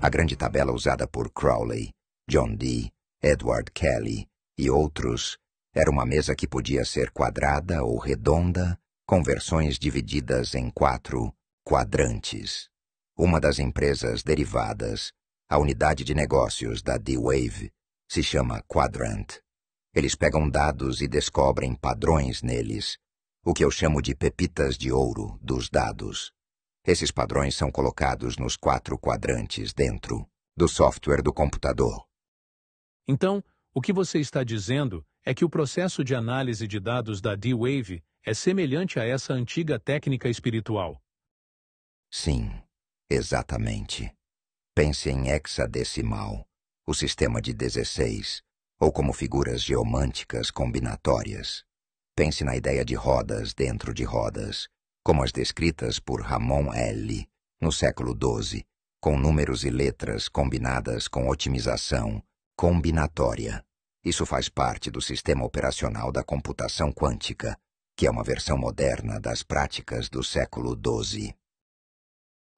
A grande tabela usada por Crowley, John Dee, Edward Kelly e outros era uma mesa que podia ser quadrada ou redonda, com versões divididas em 4 quadrantes. Uma das empresas derivadas, a unidade de negócios da D-Wave, se chama Quadrant. Eles pegam dados e descobrem padrões neles, o que eu chamo de pepitas de ouro dos dados. Esses padrões são colocados nos 4 quadrantes dentro do software do computador. Então, o que você está dizendo é que o processo de análise de dados da D-Wave é semelhante a essa antiga técnica espiritual. Sim, exatamente. Pense em hexadecimal, o sistema de 16, ou como figuras geomânticas combinatórias. Pense na ideia de rodas dentro de rodas, como as descritas por Ramon L. no século XII, com números e letras combinadas com otimização combinatória. Isso faz parte do sistema operacional da computação quântica, que é uma versão moderna das práticas do século XII.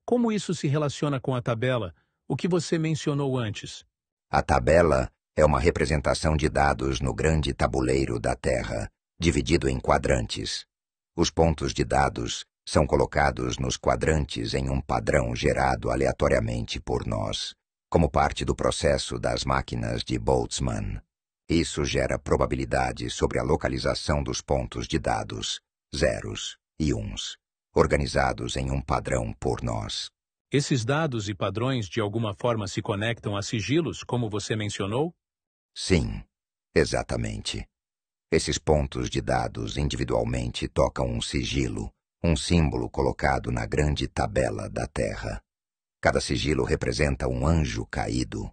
Como isso se relaciona com a tabela, o que você mencionou antes? A tabela é uma representação de dados no grande tabuleiro da Terra, dividido em quadrantes. Os pontos de dados são colocados nos quadrantes em um padrão gerado aleatoriamente por nós, como parte do processo das máquinas de Boltzmann. Isso gera probabilidade sobre a localização dos pontos de dados, zeros e uns, organizados em um padrão por nós. Esses dados e padrões de alguma forma se conectam a sigilos, como você mencionou? Sim, exatamente. Esses pontos de dados individualmente tocam um sigilo, um símbolo colocado na grande tabela da Terra. Cada sigilo representa um anjo caído.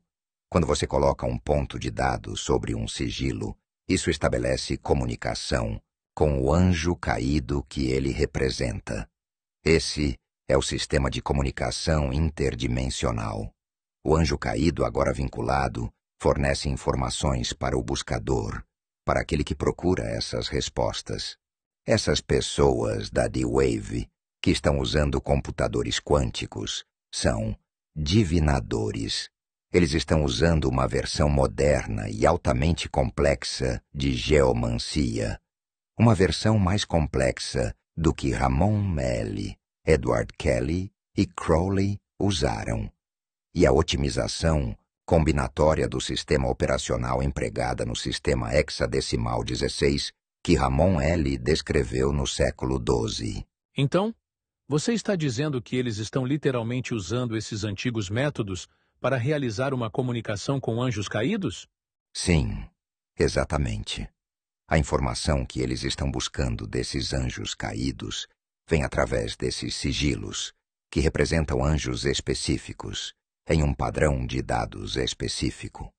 Quando você coloca um ponto de dados sobre um sigilo, isso estabelece comunicação com o anjo caído que ele representa. Esse é o sistema de comunicação interdimensional. O anjo caído, agora vinculado, fornece informações para o buscador, para aquele que procura essas respostas. Essas pessoas da D-Wave, que estão usando computadores quânticos, são divinadores. Eles estão usando uma versão moderna e altamente complexa de geomancia. Uma versão mais complexa do que Ramon L., Edward Kelly e Crowley usaram. E a otimização combinatória do sistema operacional empregada no sistema hexadecimal 16 que Ramon L. descreveu no século XII. Então, você está dizendo que eles estão literalmente usando esses antigos métodos para realizar uma comunicação com anjos caídos? Sim, exatamente. A informação que eles estão buscando desses anjos caídos vem através desses sigilos, que representam anjos específicos, em um padrão de dados específico.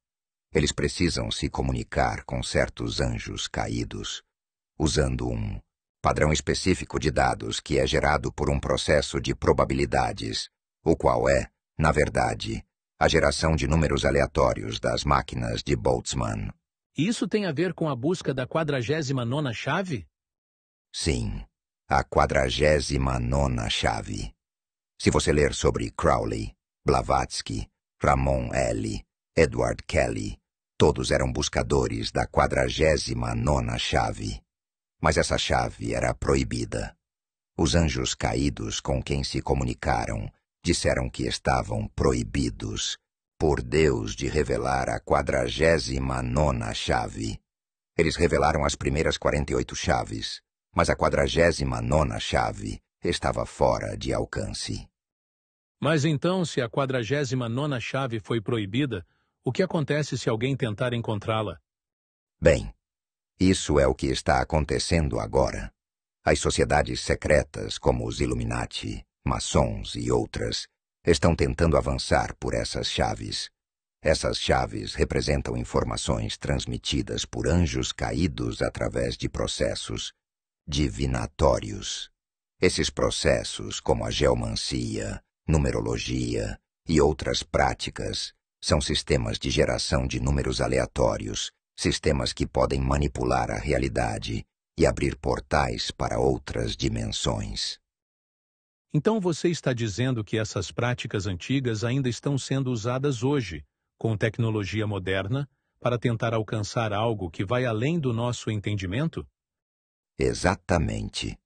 Eles precisam se comunicar com certos anjos caídos, usando um padrão específico de dados que é gerado por um processo de probabilidades, o qual é, na verdade, a geração de números aleatórios das máquinas de Boltzmann. Isso tem a ver com a busca da 49ª chave? Sim, a 49ª chave. Se você ler sobre Crowley, Blavatsky, Ramon L., Edward Kelly, todos eram buscadores da 49ª chave. Mas essa chave era proibida. Os anjos caídos com quem se comunicaram disseram que estavam proibidos por Deus de revelar a 49ª chave. Eles revelaram as primeiras 48 chaves, mas a 49ª chave estava fora de alcance. Mas então, se a 49ª chave foi proibida, o que acontece se alguém tentar encontrá-la? Bem, isso é o que está acontecendo agora. As sociedades secretas, como os Illuminati, maçons e outras, estão tentando avançar por essas chaves. Essas chaves representam informações transmitidas por anjos caídos através de processos divinatórios. Esses processos, como a geomancia, numerologia e outras práticas, são sistemas de geração de números aleatórios, sistemas que podem manipular a realidade e abrir portais para outras dimensões. Então você está dizendo que essas práticas antigas ainda estão sendo usadas hoje, com tecnologia moderna, para tentar alcançar algo que vai além do nosso entendimento? Exatamente.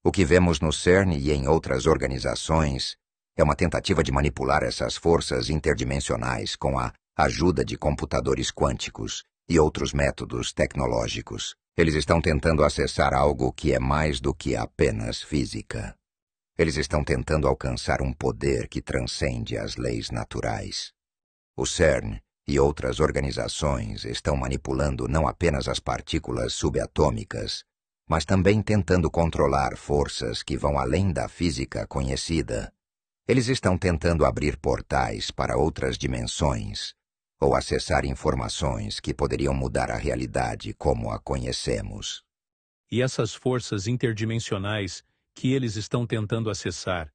O que vemos no CERN e em outras organizações é uma tentativa de manipular essas forças interdimensionais com a ajuda de computadores quânticos e outros métodos tecnológicos. Eles estão tentando acessar algo que é mais do que apenas física. Eles estão tentando alcançar um poder que transcende as leis naturais. O CERN e outras organizações estão manipulando não apenas as partículas subatômicas, mas também tentando controlar forças que vão além da física conhecida. Eles estão tentando abrir portais para outras dimensões, ou acessar informações que poderiam mudar a realidade como a conhecemos. E essas forças interdimensionais que eles estão tentando acessar,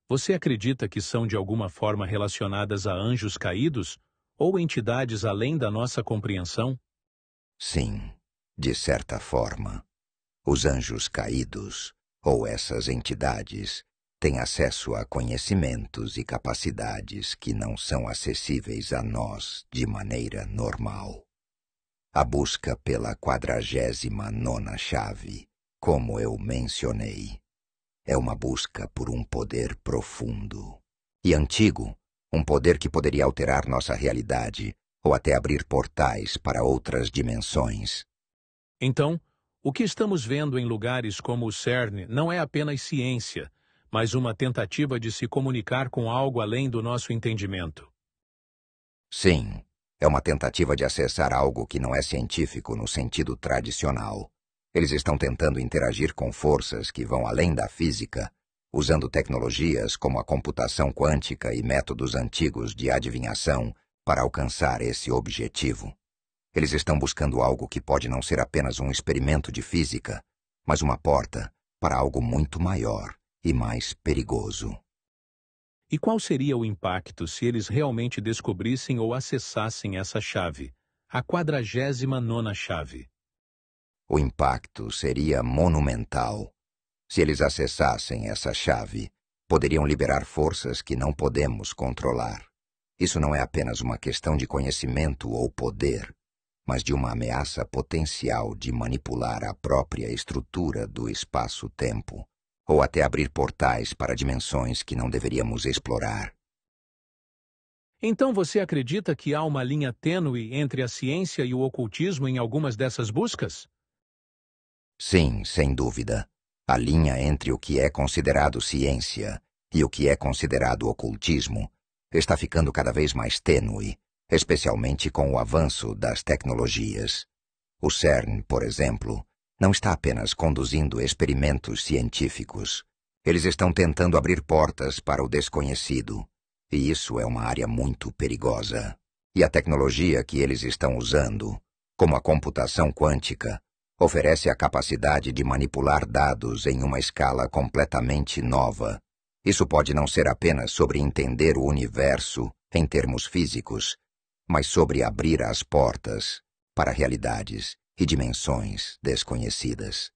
você acredita que são de alguma forma relacionadas a anjos caídos ou entidades além da nossa compreensão? Sim, de certa forma. Os anjos caídos, ou essas entidades, têm acesso a conhecimentos e capacidades que não são acessíveis a nós de maneira normal. A busca pela 49ª chave, como eu mencionei, é uma busca por um poder profundo e antigo, um poder que poderia alterar nossa realidade ou até abrir portais para outras dimensões. Então, o que estamos vendo em lugares como o CERN não é apenas ciência, mas uma tentativa de se comunicar com algo além do nosso entendimento. Sim, é uma tentativa de acessar algo que não é científico no sentido tradicional. Eles estão tentando interagir com forças que vão além da física, usando tecnologias como a computação quântica e métodos antigos de adivinhação para alcançar esse objetivo. Eles estão buscando algo que pode não ser apenas um experimento de física, mas uma porta para algo muito maior e mais perigoso. E qual seria o impacto se eles realmente descobrissem ou acessassem essa chave, a 49ª chave? O impacto seria monumental. Se eles acessassem essa chave, poderiam liberar forças que não podemos controlar. Isso não é apenas uma questão de conhecimento ou poder, mas de uma ameaça potencial de manipular a própria estrutura do espaço-tempo, ou até abrir portais para dimensões que não deveríamos explorar. Então você acredita que há uma linha tênue entre a ciência e o ocultismo em algumas dessas buscas? Sim, sem dúvida. A linha entre o que é considerado ciência e o que é considerado ocultismo está ficando cada vez mais tênue, especialmente com o avanço das tecnologias. O CERN, por exemplo, não está apenas conduzindo experimentos científicos. Eles estão tentando abrir portas para o desconhecido, e isso é uma área muito perigosa. E a tecnologia que eles estão usando, como a computação quântica, oferece a capacidade de manipular dados em uma escala completamente nova. Isso pode não ser apenas sobre entender o universo em termos físicos, mas sobre abrir as portas para realidades e dimensões desconhecidas.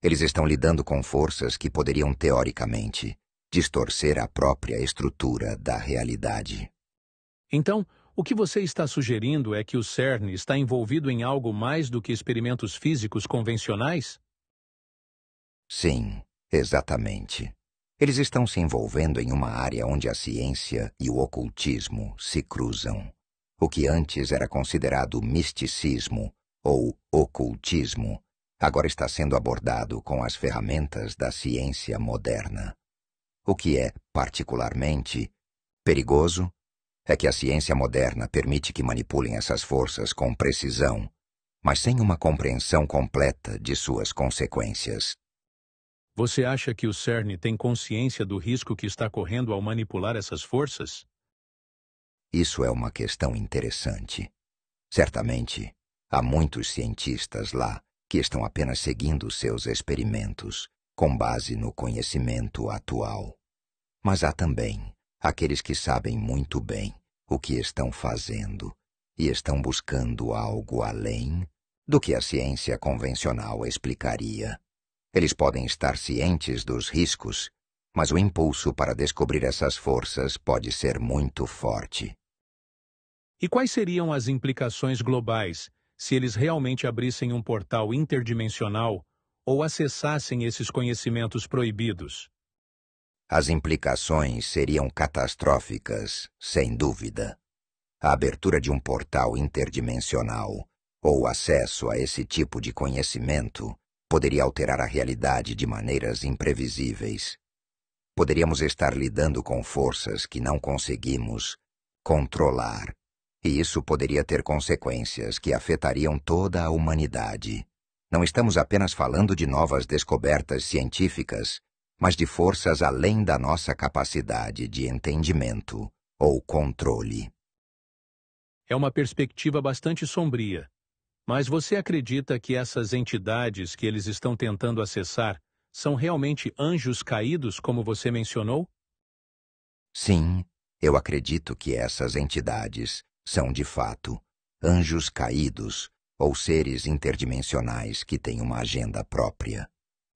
Eles estão lidando com forças que poderiam, teoricamente, distorcer a própria estrutura da realidade. Então, o que você está sugerindo é que o CERN está envolvido em algo mais do que experimentos físicos convencionais? Sim, exatamente. Eles estão se envolvendo em uma área onde a ciência e o ocultismo se cruzam. O que antes era considerado misticismo ou ocultismo, agora está sendo abordado com as ferramentas da ciência moderna. O que é, particularmente, perigoso é que a ciência moderna permite que manipulem essas forças com precisão, mas sem uma compreensão completa de suas consequências. Você acha que o CERN tem consciência do risco que está correndo ao manipular essas forças? Isso é uma questão interessante. Certamente, há muitos cientistas lá que estão apenas seguindo seus experimentos, com base no conhecimento atual. Mas há também aqueles que sabem muito bem o que estão fazendo e estão buscando algo além do que a ciência convencional explicaria. Eles podem estar cientes dos riscos, mas o impulso para descobrir essas forças pode ser muito forte. E quais seriam as implicações globais se eles realmente abrissem um portal interdimensional ou acessassem esses conhecimentos proibidos? As implicações seriam catastróficas, sem dúvida. A abertura de um portal interdimensional ou acesso a esse tipo de conhecimento poderia alterar a realidade de maneiras imprevisíveis. Poderíamos estar lidando com forças que não conseguimos controlar, e isso poderia ter consequências que afetariam toda a humanidade. Não estamos apenas falando de novas descobertas científicas, mas de forças além da nossa capacidade de entendimento ou controle. É uma perspectiva bastante sombria. Mas você acredita que essas entidades que eles estão tentando acessar são realmente anjos caídos, como você mencionou? Sim, eu acredito que essas entidades são, de fato, anjos caídos ou seres interdimensionais que têm uma agenda própria.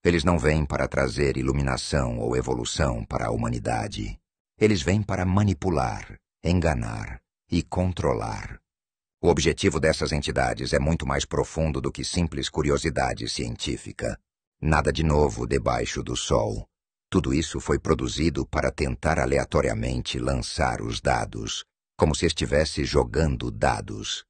Eles não vêm para trazer iluminação ou evolução para a humanidade. Eles vêm para manipular, enganar e controlar. O objetivo dessas entidades é muito mais profundo do que simples curiosidade científica. Nada de novo debaixo do sol. Tudo isso foi produzido para tentar aleatoriamente lançar os dados, como se estivesse jogando dados.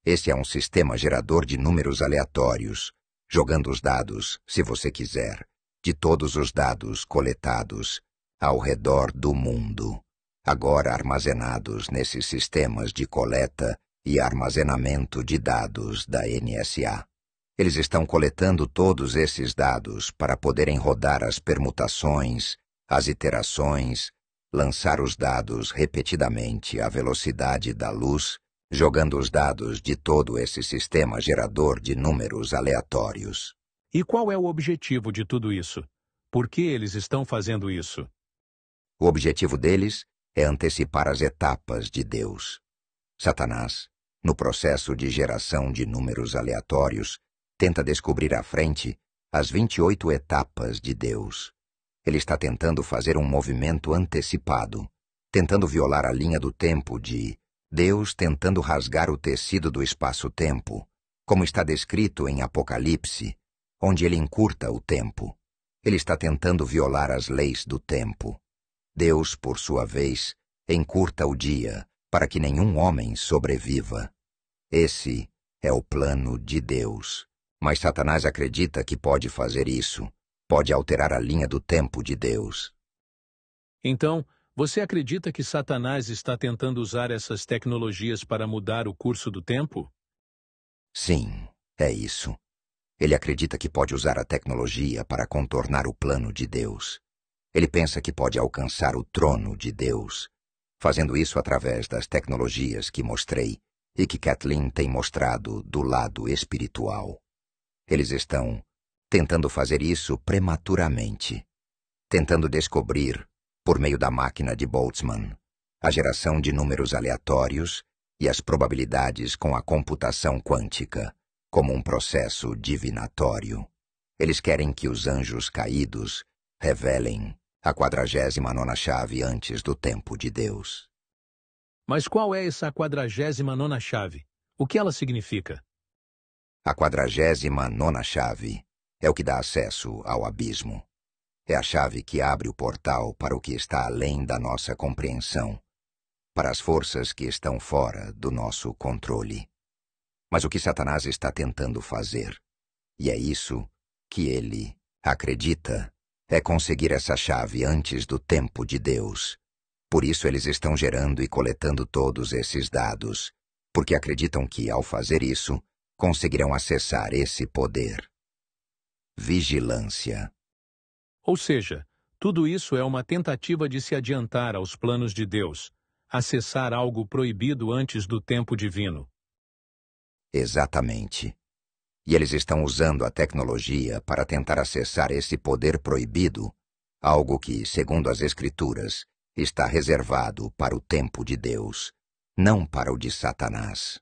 Esse é um sistema gerador de números aleatórios, jogando os dados, se você quiser, de todos os dados coletados ao redor do mundo, agora armazenados nesses sistemas de coleta e armazenamento de dados da NSA. Eles estão coletando todos esses dados para poderem rodar as permutações, as iterações, lançar os dados repetidamente à velocidade da luz, jogando os dados de todo esse sistema gerador de números aleatórios. E qual é o objetivo de tudo isso? Por que eles estão fazendo isso? O objetivo deles é antecipar as etapas de Deus. Satanás, no processo de geração de números aleatórios, tenta descobrir à frente as 28 etapas de Deus. Ele está tentando fazer um movimento antecipado, tentando violar a linha do tempo de Deus tentando rasgar o tecido do espaço-tempo, como está descrito em Apocalipse, onde ele encurta o tempo. Ele está tentando violar as leis do tempo. Deus, por sua vez, encurta o dia, para que nenhum homem sobreviva. Esse é o plano de Deus. Mas Satanás acredita que pode fazer isso, pode alterar a linha do tempo de Deus. Então, você acredita que Satanás está tentando usar essas tecnologias para mudar o curso do tempo? Sim, é isso. Ele acredita que pode usar a tecnologia para contornar o plano de Deus. Ele pensa que pode alcançar o trono de Deus, fazendo isso através das tecnologias que mostrei e que Kathleen tem mostrado do lado espiritual. Eles estão tentando fazer isso prematuramente, tentando descobrir, por meio da máquina de Boltzmann, a geração de números aleatórios e as probabilidades com a computação quântica, como um processo divinatório. Eles querem que os anjos caídos revelem a 49ª chave antes do tempo de Deus. Mas qual é essa 49ª chave? O que ela significa? A 49ª chave é o que dá acesso ao abismo. É a chave que abre o portal para o que está além da nossa compreensão, para as forças que estão fora do nosso controle. Mas o que Satanás está tentando fazer, e é isso que ele acredita, é conseguir essa chave antes do tempo de Deus. Por isso eles estão gerando e coletando todos esses dados, porque acreditam que, ao fazer isso, conseguirão acessar esse poder. Vigilância. Ou seja, tudo isso é uma tentativa de se adiantar aos planos de Deus, acessar algo proibido antes do tempo divino. Exatamente. E eles estão usando a tecnologia para tentar acessar esse poder proibido, algo que, segundo as Escrituras, está reservado para o tempo de Deus, não para o de Satanás.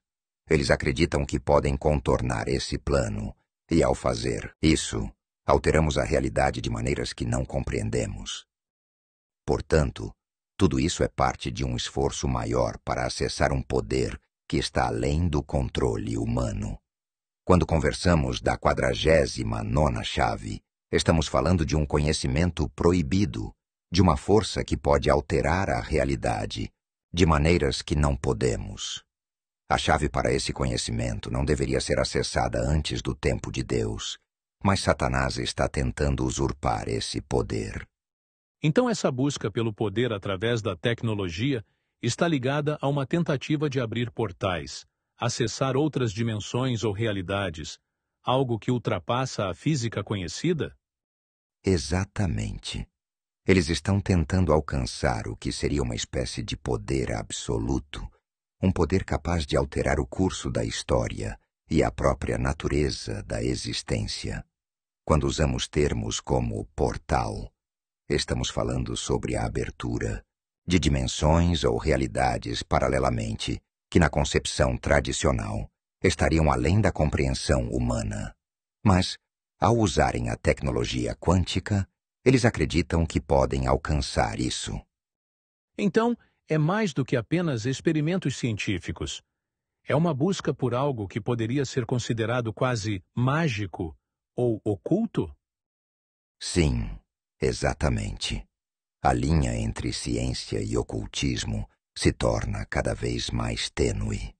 Eles acreditam que podem contornar esse plano, e ao fazer isso, alteramos a realidade de maneiras que não compreendemos. Portanto, tudo isso é parte de um esforço maior para acessar um poder que está além do controle humano. Quando conversamos da 49ª chave, estamos falando de um conhecimento proibido, de uma força que pode alterar a realidade, de maneiras que não podemos. A chave para esse conhecimento não deveria ser acessada antes do tempo de Deus, mas Satanás está tentando usurpar esse poder. Então essa busca pelo poder através da tecnologia está ligada a uma tentativa de abrir portais, acessar outras dimensões ou realidades, algo que ultrapassa a física conhecida? Exatamente. Eles estão tentando alcançar o que seria uma espécie de poder absoluto, um poder capaz de alterar o curso da história e a própria natureza da existência. Quando usamos termos como portal, estamos falando sobre a abertura de dimensões ou realidades paralelamente que, na concepção tradicional, estariam além da compreensão humana. Mas, ao usarem a tecnologia quântica, eles acreditam que podem alcançar isso. Então, é mais do que apenas experimentos científicos. É uma busca por algo que poderia ser considerado quase mágico ou oculto? Sim, exatamente. A linha entre ciência e ocultismo se torna cada vez mais tênue.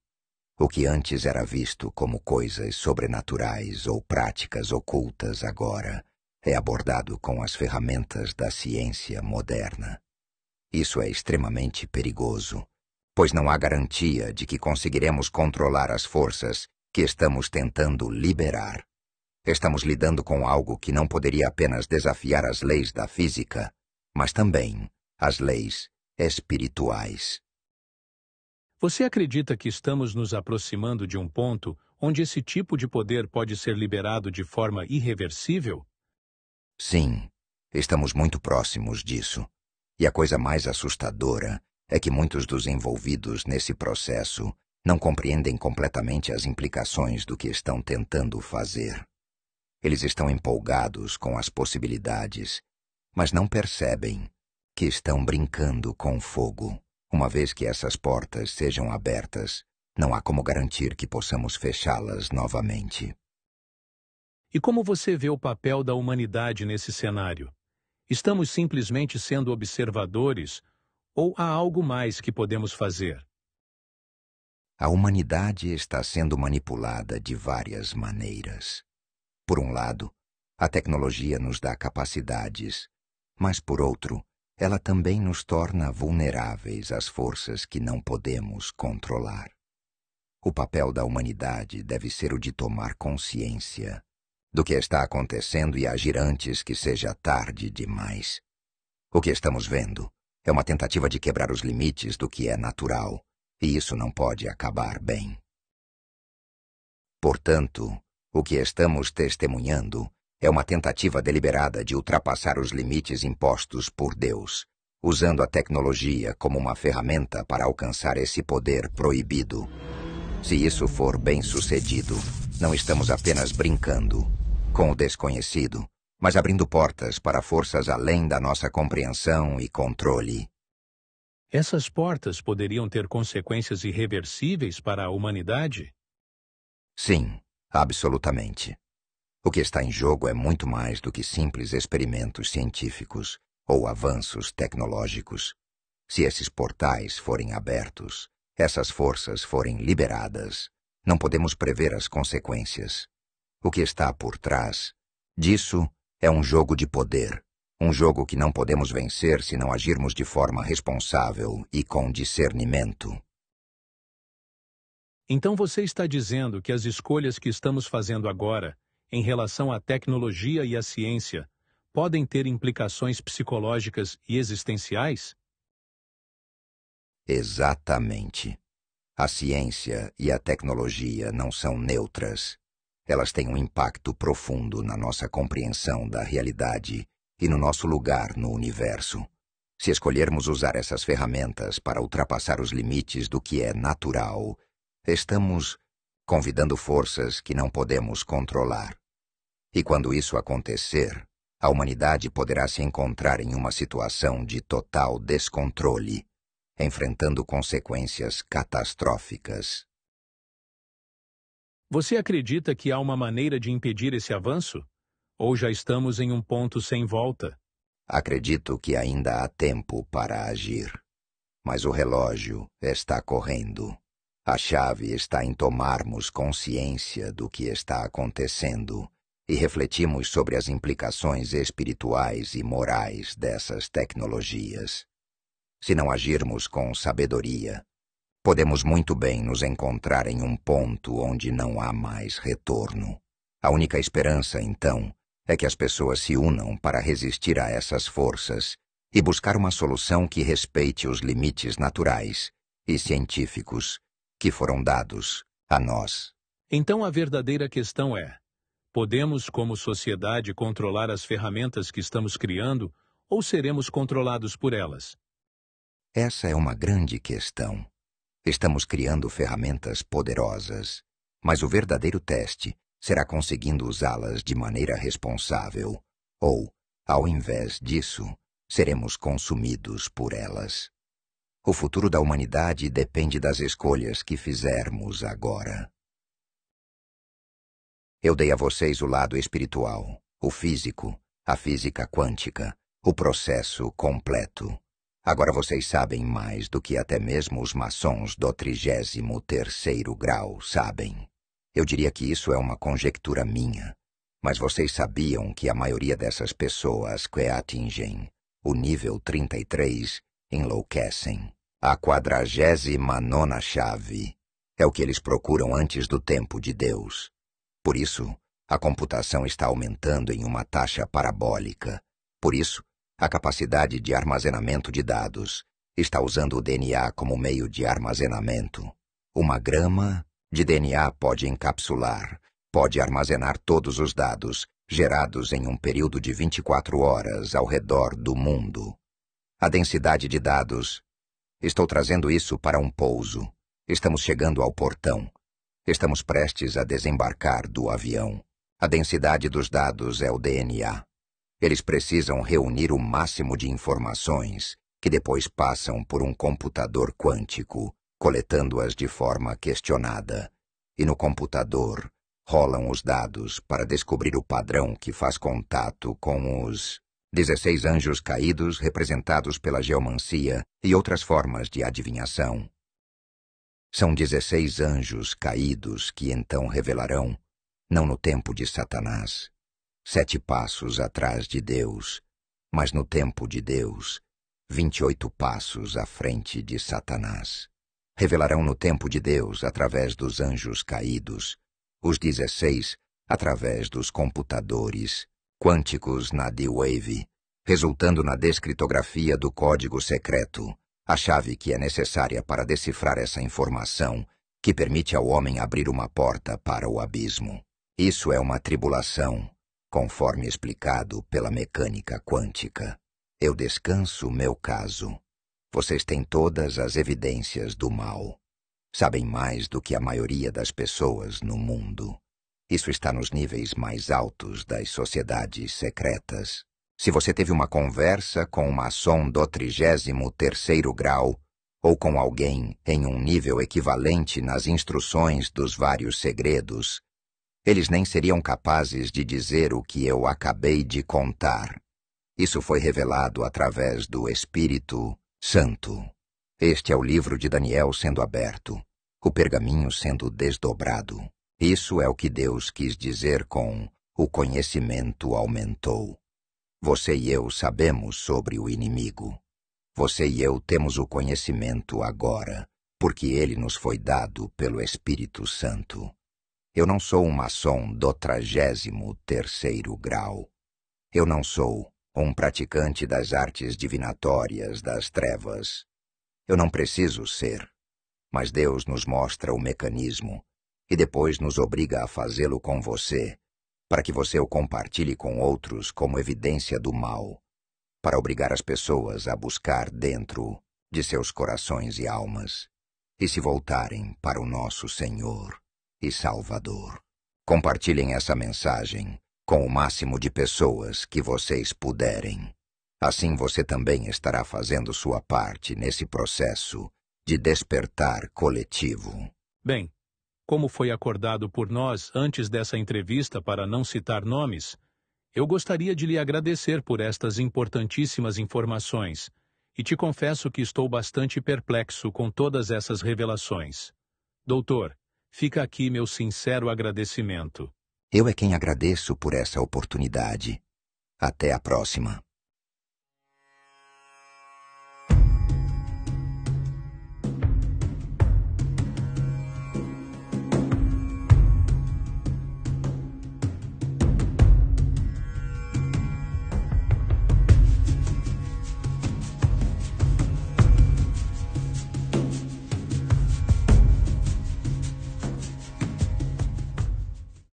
O que antes era visto como coisas sobrenaturais ou práticas ocultas agora é abordado com as ferramentas da ciência moderna. Isso é extremamente perigoso, pois não há garantia de que conseguiremos controlar as forças que estamos tentando liberar. Estamos lidando com algo que não poderia apenas desafiar as leis da física, mas também as leis espirituais. Você acredita que estamos nos aproximando de um ponto onde esse tipo de poder pode ser liberado de forma irreversível? Sim, estamos muito próximos disso. E a coisa mais assustadora é que muitos dos envolvidos nesse processo não compreendem completamente as implicações do que estão tentando fazer. Eles estão empolgados com as possibilidades, mas não percebem que estão brincando com fogo. Uma vez que essas portas sejam abertas, não há como garantir que possamos fechá-las novamente. E como você vê o papel da humanidade nesse cenário? Estamos simplesmente sendo observadores ou há algo mais que podemos fazer? A humanidade está sendo manipulada de várias maneiras. Por um lado, a tecnologia nos dá capacidades, mas por outro, ela também nos torna vulneráveis às forças que não podemos controlar. O papel da humanidade deve ser o de tomar consciência do que está acontecendo e agir antes que seja tarde demais. O que estamos vendo é uma tentativa de quebrar os limites do que é natural, e isso não pode acabar bem. Portanto, o que estamos testemunhando é uma tentativa deliberada de ultrapassar os limites impostos por Deus, usando a tecnologia como uma ferramenta para alcançar esse poder proibido. Se isso for bem-sucedido, não estamos apenas brincando com o desconhecido, mas abrindo portas para forças além da nossa compreensão e controle. Essas portas poderiam ter consequências irreversíveis para a humanidade? Sim, absolutamente. O que está em jogo é muito mais do que simples experimentos científicos ou avanços tecnológicos. Se esses portais forem abertos, essas forças forem liberadas, não podemos prever as consequências. O que está por trás disso é um jogo de poder, um jogo que não podemos vencer se não agirmos de forma responsável e com discernimento. Então você está dizendo que as escolhas que estamos fazendo agora, em relação à tecnologia e à ciência, podem ter implicações psicológicas e existenciais? Exatamente. A ciência e a tecnologia não são neutras. Elas têm um impacto profundo na nossa compreensão da realidade e no nosso lugar no universo. Se escolhermos usar essas ferramentas para ultrapassar os limites do que é natural, estamos convidando forças que não podemos controlar. E quando isso acontecer, a humanidade poderá se encontrar em uma situação de total descontrole, enfrentando consequências catastróficas. Você acredita que há uma maneira de impedir esse avanço? Ou já estamos em um ponto sem volta? Acredito que ainda há tempo para agir. Mas o relógio está correndo. A chave está em tomarmos consciência do que está acontecendo e refletirmos sobre as implicações espirituais e morais dessas tecnologias. Se não agirmos com sabedoria, podemos muito bem nos encontrar em um ponto onde não há mais retorno. A única esperança, então, é que as pessoas se unam para resistir a essas forças e buscar uma solução que respeite os limites naturais e científicos que foram dados a nós. Então a verdadeira questão é: podemos, como sociedade, controlar as ferramentas que estamos criando ou seremos controlados por elas? Essa é uma grande questão. Estamos criando ferramentas poderosas, mas o verdadeiro teste será conseguindo usá-las de maneira responsável, ou, ao invés disso, seremos consumidos por elas. O futuro da humanidade depende das escolhas que fizermos agora. Eu dei a vocês o lado espiritual, o físico, a física quântica, o processo completo. Agora vocês sabem mais do que até mesmo os maçons do 33º grau sabem. Eu diria que isso é uma conjectura minha, mas vocês sabiam que a maioria dessas pessoas que atingem o nível 33 enlouquecem. A 49ª chave é o que eles procuram antes do tempo de Deus. Por isso, a computação está aumentando em uma taxa parabólica. Por isso, a capacidade de armazenamento de dados está usando o DNA como meio de armazenamento. Uma grama de DNA pode encapsular, pode armazenar todos os dados gerados em um período de 24 horas ao redor do mundo. A densidade de dados. Estou trazendo isso para um pouso. Estamos chegando ao portão. Estamos prestes a desembarcar do avião. A densidade dos dados é o DNA. Eles precisam reunir o máximo de informações, que depois passam por um computador quântico, coletando-as de forma questionada. E no computador, rolam os dados para descobrir o padrão que faz contato com os 16 anjos caídos representados pela geomancia e outras formas de adivinhação. São 16 anjos caídos que então revelarão, não no tempo de Satanás, 7 passos atrás de Deus, mas no tempo de Deus, 28 passos à frente de Satanás. Revelarão no tempo de Deus através dos anjos caídos, os 16 através dos computadores quânticos na D-Wave, resultando na descriptografia do código secreto, a chave que é necessária para decifrar essa informação que permite ao homem abrir uma porta para o abismo. Isso é uma tribulação, conforme explicado pela mecânica quântica. Eu descanso meu caso. Vocês têm todas as evidências do mal. Sabem mais do que a maioria das pessoas no mundo. Isso está nos níveis mais altos das sociedades secretas. Se você teve uma conversa com um maçom do 33º grau, ou com alguém em um nível equivalente nas instruções dos vários segredos, eles nem seriam capazes de dizer o que eu acabei de contar. Isso foi revelado através do Espírito Santo. Este é o livro de Daniel sendo aberto, o pergaminho sendo desdobrado. Isso é o que Deus quis dizer com o conhecimento aumentou. Você e eu sabemos sobre o inimigo. Você e eu temos o conhecimento agora, porque ele nos foi dado pelo Espírito Santo. Eu não sou um maçom do 33º grau. Eu não sou um praticante das artes divinatórias das trevas. Eu não preciso ser, mas Deus nos mostra o mecanismo e depois nos obriga a fazê-lo com você, para que você o compartilhe com outros como evidência do mal, para obrigar as pessoas a buscar dentro de seus corações e almas e se voltarem para o nosso Senhor e Salvador. Compartilhem essa mensagem com o máximo de pessoas que vocês puderem. Assim você também estará fazendo sua parte nesse processo de despertar coletivo. Bem, como foi acordado por nós antes dessa entrevista para não citar nomes, eu gostaria de lhe agradecer por estas importantíssimas informações e te confesso que estou bastante perplexo com todas essas revelações. Doutor, fica aqui meu sincero agradecimento. Eu é quem agradeço por essa oportunidade. Até a próxima.